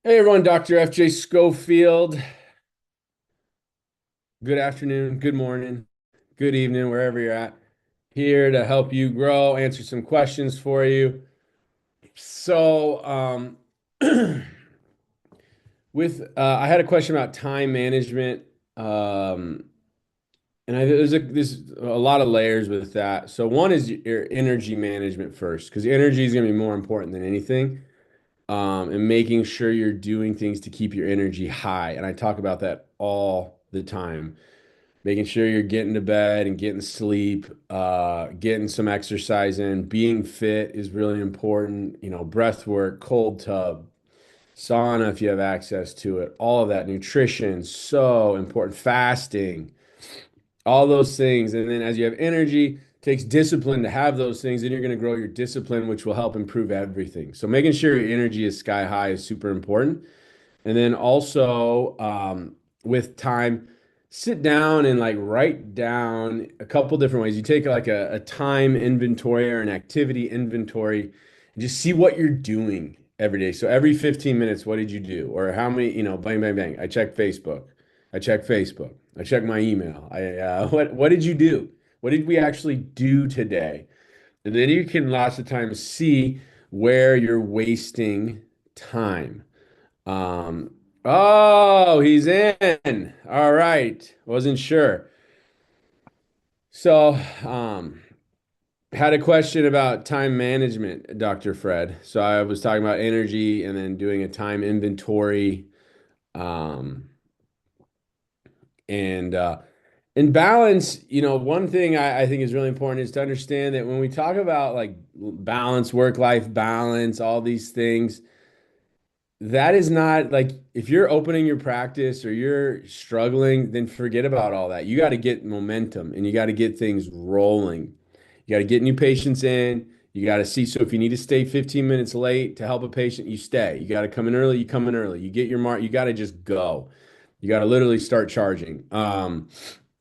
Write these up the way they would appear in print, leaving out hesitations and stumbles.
Hey everyone, Dr. FJ Schofield. Good afternoon, good morning, good evening, wherever you're at. Here to help you grow, answer some questions for you. So, I had a question about time management, um, and there's a lot of layers with that. So, one is your energy management first, because energy is going to be more important than anything. And making sure you're doing things to keep your energy high. And I talk about that all the time. Making sure you're getting to bed and getting sleep, getting some exercise in, being fit is really important. Breath work, cold tub, sauna if you have access to it, all of that. Nutrition, so important. Fasting, all those things. And then as you have energy, it takes discipline to have those things, and you're going to grow your discipline, which will help improve everything. So making sure your energy is sky high is super important. And then also with time, sit down and like write down a couple different ways. You take like a time inventory or an activity inventory and just see what you're doing every day. So every 15 minutes, what did you do? Or how many, bang, bang, bang. I check Facebook. I check Facebook. I check my email. What did you do? What did we actually do today? And then you can lots of times see where you're wasting time. Um, oh, he's in. All right. Wasn't sure. So, had a question about time management, Dr. Fred. So I was talking about energy and then doing a time inventory. Um, and in balance, one thing I think is really important is to understand that when we talk about like balance, work-life balance, all these things, that is not like if you're opening your practice or you're struggling, then forget about all that. You got to get momentum and you got to get things rolling. You got to get new patients in. You got to see. So if you need to stay 15 minutes late to help a patient, you stay. You got to come in early, you come in early. You get your mark, you got to just go. You got to literally start charging.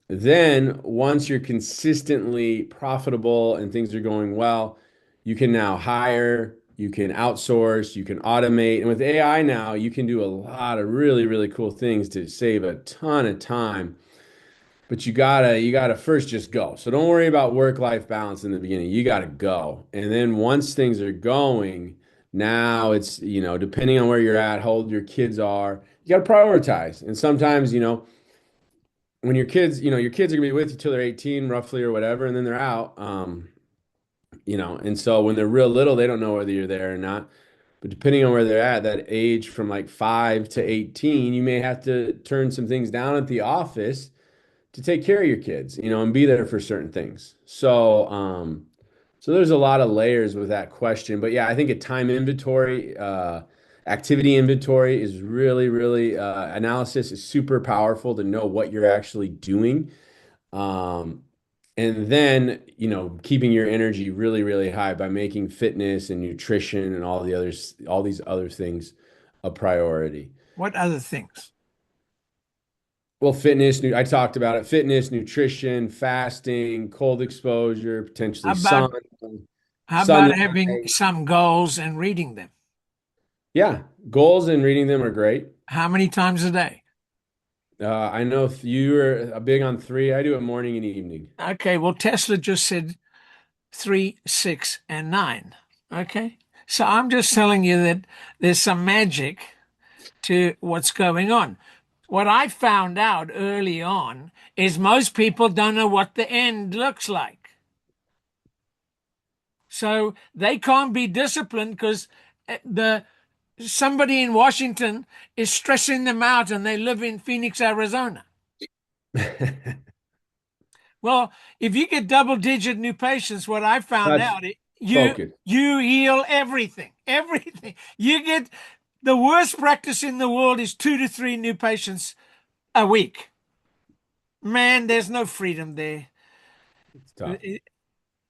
Then once you're consistently profitable and things are going well, you can now hire, you can outsource, you can automate. And with AI now, you can do a lot of really, really cool things to save a ton of time. But you gotta first just go. So don't worry about work-life balance in the beginning. You gotta go. And then once things are going, now it's, depending on where you're at, how old your kids are, you gotta prioritize. And sometimes, when your kids are gonna be with you till they're 18 roughly or whatever, and then they're out. And so when they're real little, they don't know whether you're there or not. But depending on where they're at, that age from like 5 to 18, you may have to turn some things down at the office to take care of your kids, and be there for certain things. So there's a lot of layers with that question. But yeah, I think a time inventory, activity inventory is really, really analysis is super powerful to know what you're actually doing. Um, and then, keeping your energy really, really high by making fitness and nutrition and all these other things a priority. What other things? Well, fitness, I talked about it. Fitness, nutrition, fasting, cold exposure, How potentially about how about sunlight. having some goals and reading them? Yeah, goals and reading them are great. How many times a day? I know if you are big on three. I do it morning and evening. Okay, well, Tesla just said 3, 6, and 9. Okay, so I'm just telling you that there's some magic to what's going on. What I found out early on is most people don't know what the end looks like. So they can't be disciplined because the somebody in Washington is stressing them out and they live in Phoenix, Arizona. Well, if you get double digit new patients, what I found That's out, you focus. you heal everything. Everything. You get the worst practice in the world is 2 to 3 new patients a week. Man, there's no freedom there. It's tough.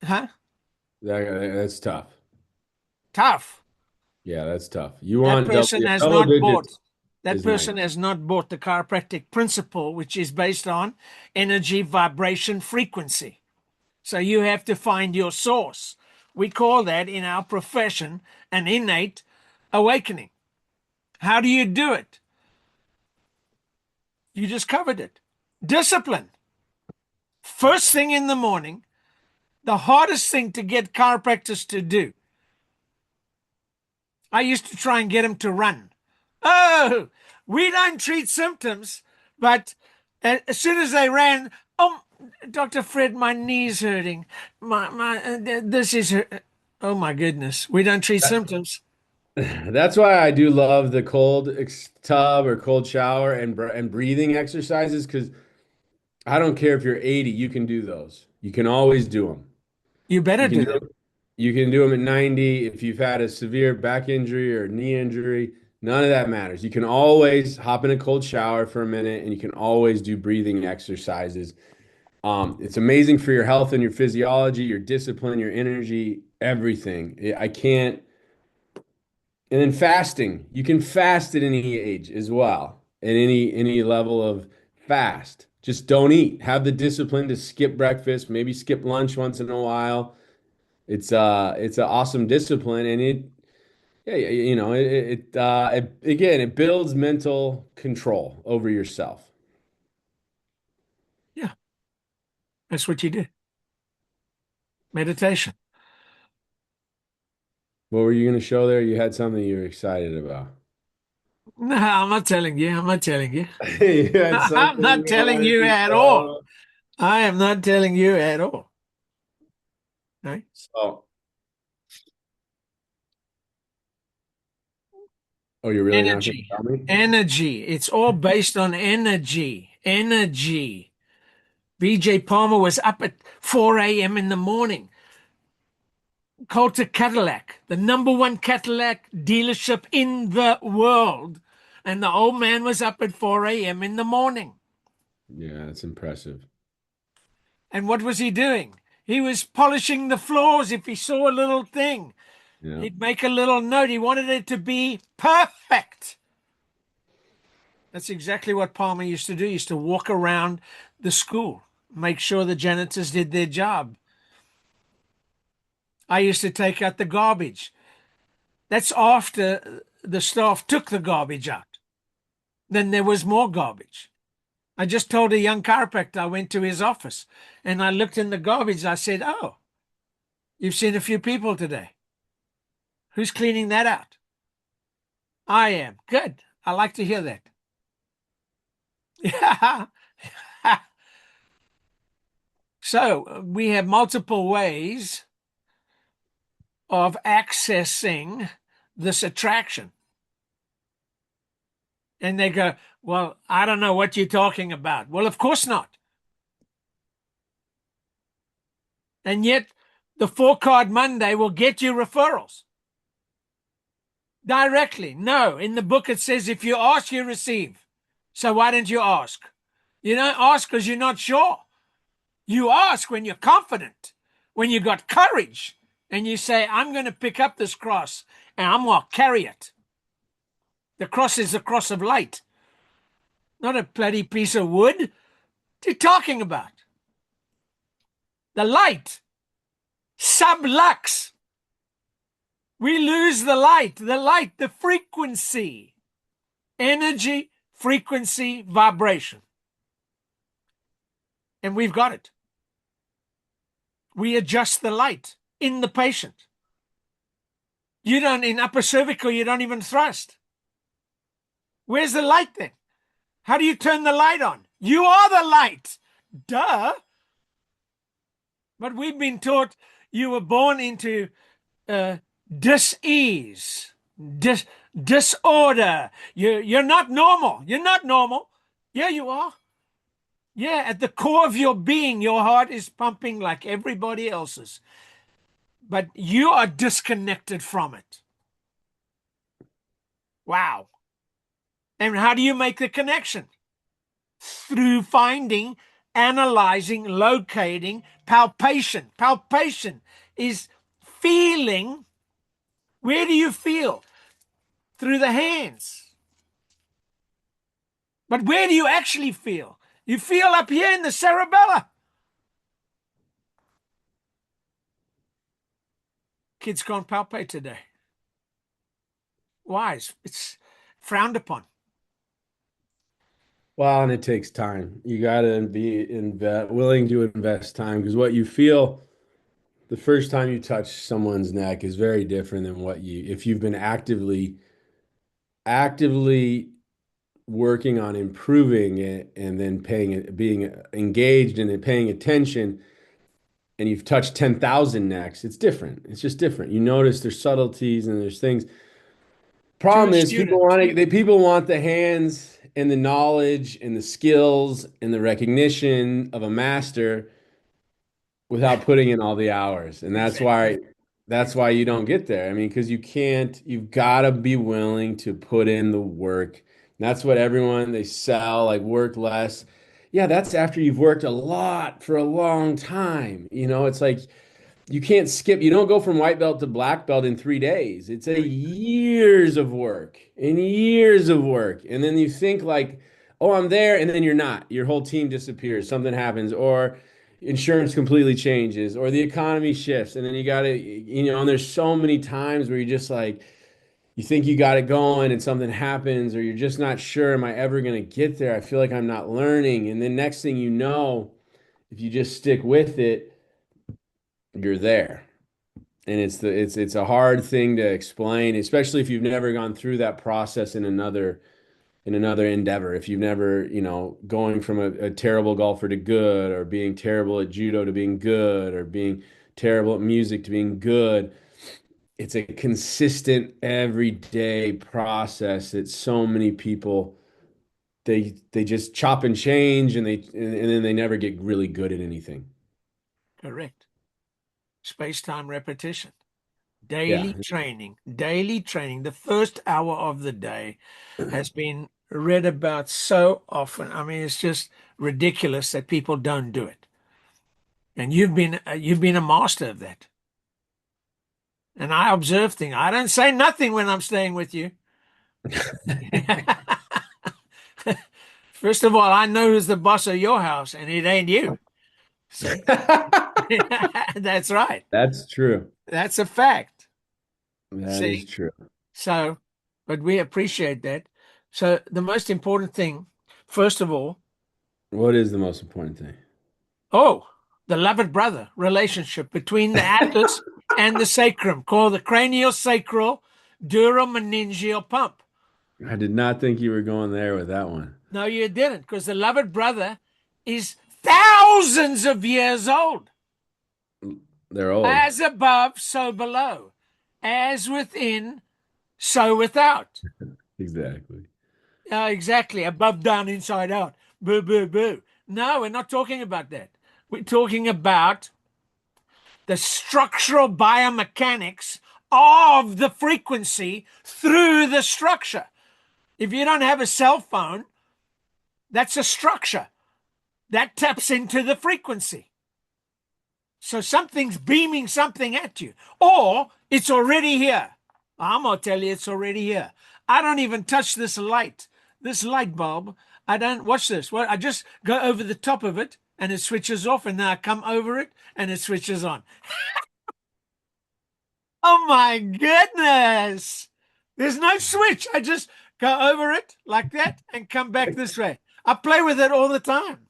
Huh? That's tough. Tough. Yeah, that's tough. You That want double, person yeah, has double not digits bought. That is nice. person has not bought the chiropractic principle, which is based on energy, vibration, frequency. So you have to find your source. We call that in our profession an innate awakening. How do you do it? You just covered it. Discipline. First thing in the morning, the hardest thing to get chiropractors to do. I used to try and get them to run. Oh, we don't treat symptoms, but as soon as they ran, oh, Dr. Fred, my knee's hurting. This is hurt. Oh my goodness, we don't treat symptoms. That's why I do love the cold tub or cold shower and breathing exercises because I don't care if you're 80, you can do those. You can always do them. You You better can do do them. you can do them at 90 if you've had a severe back injury or knee injury. None of that matters. You can always hop in a cold shower for a minute and you can always do breathing exercises. It's amazing for your health and your physiology, your discipline, your energy, everything. I can't. And then fasting. You can fast at any age as well, at any level of fast. Just don't eat. Have the discipline to skip breakfast, maybe skip lunch once in a while. It's an awesome discipline, and yeah, again it builds mental control over yourself. Yeah, that's what you do. Meditation. What were you going to show there? You had something you were excited about. No, I'm not telling you. I'm not telling you. You had I'm something not you telling wanted you to at all. show. I am not telling you at all. Right? So, oh, you're really not going to Energy. tell me? Energy. It's all based on energy. Energy. BJ Palmer was up at 4 a.m. in the morning. Coulter Cadillac, the number one Cadillac dealership in the world. And the old man was up at 4 a.m. in the morning. Yeah, that's impressive. And what was he doing? He was polishing the floors if he saw a little thing. Yeah. He'd make a little note. He wanted it to be perfect. That's exactly what Palmer used to do. He used to walk around the school, make sure the janitors did their job. I used to take out the garbage. That's after the staff took the garbage out. Then there was more garbage. I just told a young chiropractor, I went to his office and I looked in the garbage. I said, "Oh, you've seen a few people today. Who's cleaning that out?" "I am." "Good. I like to hear that." Yeah. So we have multiple ways of accessing this attraction. And they go, "Well, I don't know what you're talking about." Well, of course not. And yet, the 4 Card Monday will get you referrals directly. No, in the book it says if you ask, you receive. So why don't you ask? You don't ask because you're not sure. You ask when you're confident, when you got courage, and you say, "I'm going to pick up this cross and I'm going to carry it." The cross is the cross of light, not a bloody piece of wood. What are you talking about? The light, sublux. We lose the light, the frequency, energy, frequency, vibration. And we've got it. We adjust the light in the patient. You don't, in upper cervical, you don't even thrust. Where's the light then? How do you turn the light on? You are the light. Duh. But we've been taught you were born into uh, dis-ease, disorder. You're not normal. You're not normal. Yeah, you are. Yeah, at the core of your being, your heart is pumping like everybody else's, but you are disconnected from it. Wow. And how do you make the connection? Through finding, analyzing, locating, palpation. Palpation is feeling. Where do you feel? Through the hands. But where do you actually feel? You feel up here in the cerebellum. Kids can't palpate today. Why? It's frowned upon. Well, and it takes time. You got to be willing to invest time because what you feel the first time you touch someone's neck is very different than what if you've been actively working on improving it and then being engaged and then paying attention and you've touched 10,000 necks, it's different. It's just different. You notice there's subtleties and there's things. To a Problem is student. people want the hands and the knowledge and the skills and the recognition of a master without putting in all the hours. And Exactly. that's why you don't get there. I mean, because you've got to be willing to put in the work. And that's what everyone they sell, like work less. Yeah, that's after you've worked a lot for a long time. It's like you don't go from white belt to black belt in 3 days. It's a years of work and years of work. And then you think like, oh, I'm there, and then you're not. Your whole team disappears, something happens, or insurance completely changes, or the economy shifts, and then you gotta, and there's so many times where you just like you think you got it going and something happens, or you're just not sure, am I ever gonna get there? I feel like I'm not learning. And then next thing you know, if you just stick with it, you're there. And it's a hard thing to explain, especially if you've never gone through that process in another endeavor. If you've never, going from a terrible golfer to good, or being terrible at judo to being good, or being terrible at music to being good, it's a consistent everyday process that so many people they just chop and change and then they never get really good at anything. Correct. Space-time repetition. Yeah. Daily training. The first hour of the day has been read about so often. I mean, it's just ridiculous that people don't do it. And you've been a master of that. And I observe things. I don't say nothing when I'm staying with you. First of all, I know who's the boss of your house, and it ain't you. See? That's right. That's true. That's a fact. That is See? true. So, but we appreciate that. So the most important thing, first of all, What is the most important thing? oh, the loved brother relationship between the atlas and the sacrum, called the cranial sacral duromeningeal pump. I did not think you were going there with that one. No, you didn't, because the loved brother is thousands of years old. They're old. As above, so below. As within, so without. Exactly. Exactly. Above, down, inside out. Boo, boo, boo. No, we're not talking about that. We're talking about the structural biomechanics of the frequency through the structure. If you don't have a cell phone, that's a structure that taps into the frequency. So something's beaming something at you, or it's already here. I'm going to tell you it's already here. I don't even touch this light bulb. I don't watch this. Well, I just go over the top of it and it switches off, and then I come over it and it switches on. Oh my goodness. There's no switch. I just go over it like that and come back this way. I play with it all the time.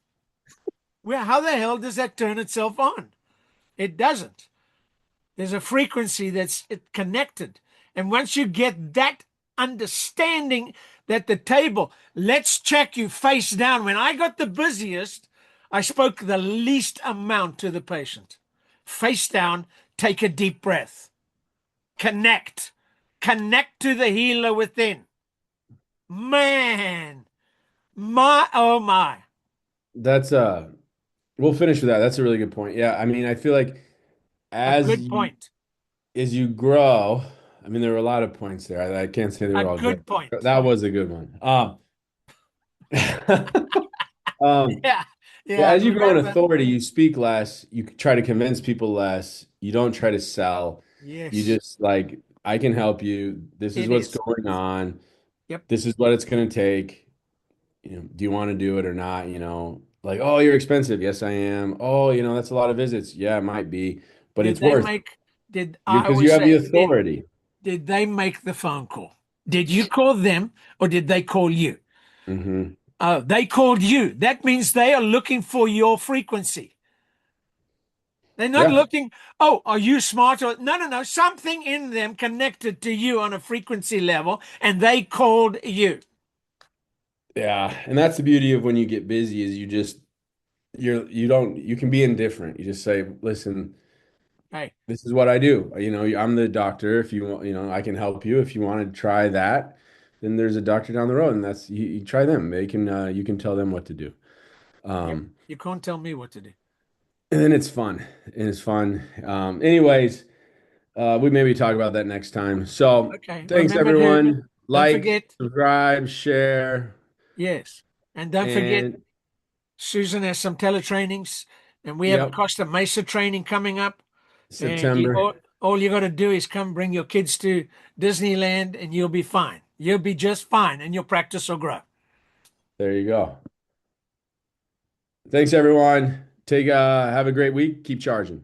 Well, how the hell does that turn itself on? It doesn't. There's a frequency that's connected. And once you get that understanding that the table, let's check you face down. When I got the busiest, I spoke the least amount to the patient. Face down, take a deep breath. Connect. Connect to the healer within. Man, oh my. That's we'll finish with that. That's a really good point. Yeah, I mean, I feel like A as good you point. as you grow, I mean, there were a lot of points there. I can't say they A were all good. good point. That was a good one. Um, Yeah. yeah, Yeah. as you grow in Remember. authority, you speak less, you try to convince people less, you don't try to sell. You Yes, just like, I can help you. This is it what's is. going on. Yep. This is what it's going to take. Do you want to do it or not? Like, oh, you're expensive. Yes, I am. Oh, that's a lot of visits. Yeah, it might be, but Did it's they worth it make, did I because you always have the say, authority. did they make the phone call? Did you call them or did they call you? Hmm. Oh, they called you. That means they are looking for your frequency. They're not Yeah. looking, oh, are you smart? Or no, no, no. Something in them connected to you on a frequency level, and they called you. Yeah. And that's the beauty of when you get busy is you don't, you can be indifferent. You just say, listen, Hey, this is what I do. I'm the doctor. If you want, I can help you. If you want to try that, then there's a doctor down the road, and you try them. You can tell them what to do. yep. Um, You can't tell me what to do. and then it's fun. And it's fun. Anyways, we maybe talk about that next time. So Okay. thanks Remember to everyone. don't Like, forget, subscribe, share, yes. And don't forget, and Susan has some teletrainings, and we have a yep, Costa Mesa training coming up. And September. all you got to do is come bring your kids to Disneyland, and you'll be fine. You'll be just fine, and your practice will grow. There you go. Thanks everyone. Have a great week. Keep charging.